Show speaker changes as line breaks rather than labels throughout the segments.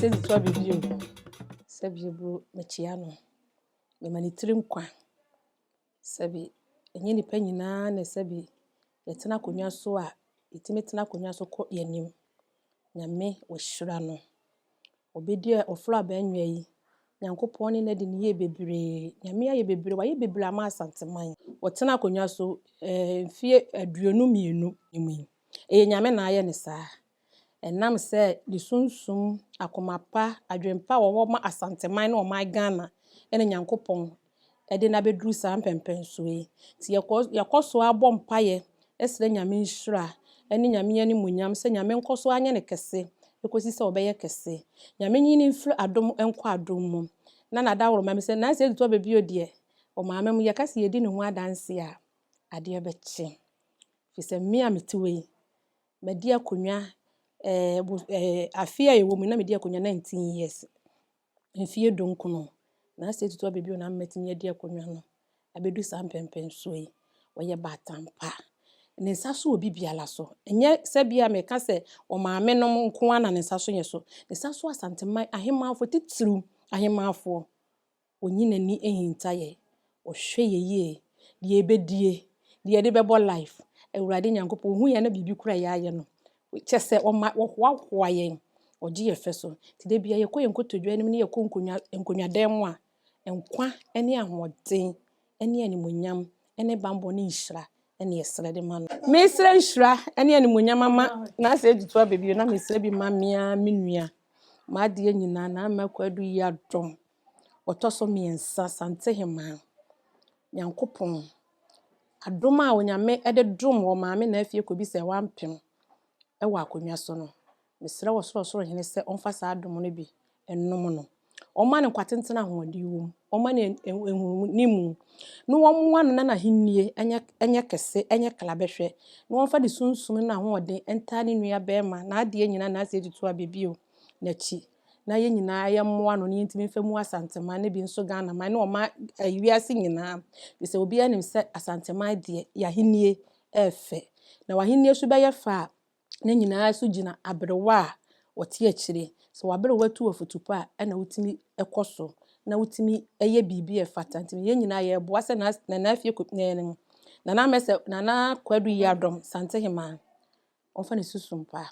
se di to abibio sebi bro mechia no me manitirim kwa sebi enye nipa nyina na sebi yetena konwa so a yetime tena konwa so ko yanim nyame wohyira no obedi oflo abanwa yi Nyankopon ne de ne ye bebre nyame aye bebre wa ye bebre ama asanteman wotena konwa so fie aduonu mienu emu nyame na aye ne saa enam se di sunsum akomapa adwempa wo ma asanteman na o ma Ghana ene Nyankopon de na bedru saa mpempen so yi ti yakoso abompaye esre nyame nhyira ene nyame ani munyam se nyame nkoso anye ne kese ekosi se obeye kese nyame nyini mfiri adom enko adom mum na nadawro ma me se na se to bebio de o maame mu yakase yedi ne ho adanse a ade beche fi se me a metiwe medi akonwa afia yewo mu na medi akonwa 19 years mfie donkono na se to bebio na metimi edi akonwa no abedu sa mpempen so yi oye batampa ne nsaso obi biala so enye se bia me ka se o maame no nko ana ne nsaso yeso ne nsaso asanteman ahemafo titiru ahemafo onyinani ehintaye ohwe yeye de ebedie de de bebo life ewurade Nyankopon hu ye na bibi kura ye aye no chese o ma wo ye oje ye feso ti de bia ye koye nkotodwa nim ne ye ko nkonwa dem a enkwa ene ahoden ene animunyam ene bambo ne nhyira ene yesre de ma no me sre nhyira ene animunyam ama na se ejitu abebio na me sre bi ma mea menua ma de nyina na makwadu yi adom otoso miensa sante hema Nyankopon adom a onyame ede dom wo maame na afie ko bi se wampem ewa akonwa so no mesre wo soro hene se onfa sa adom no bi ennom no oma ne kwatentena hoɔden wom oma ne nimu no womwa no na hinnie enye kese enye klabehwe no womfa de sunsum na hoɔden enta ne nua bema na ade nyina na ase tutu abebio na chi na ye nyina ye mmoa no ne ntimi famu asantema ne bi nso Ghana man na oma wiase nyina bise obi anim se asantema de ya hinnie efe na wa hinnie so be ye fa ne nyina so gina abrewa a wote akire so wabrewa tu ofutupa na wutimi ekoso na wutimi eye bibi efata ntimi ye nyina ye boa se na afie na na mese na kwadu yi adom sante hema onfa ne susumpa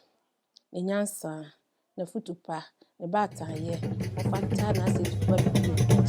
ne nyansa na futupa ne bataye ofanta na ase tutu abibio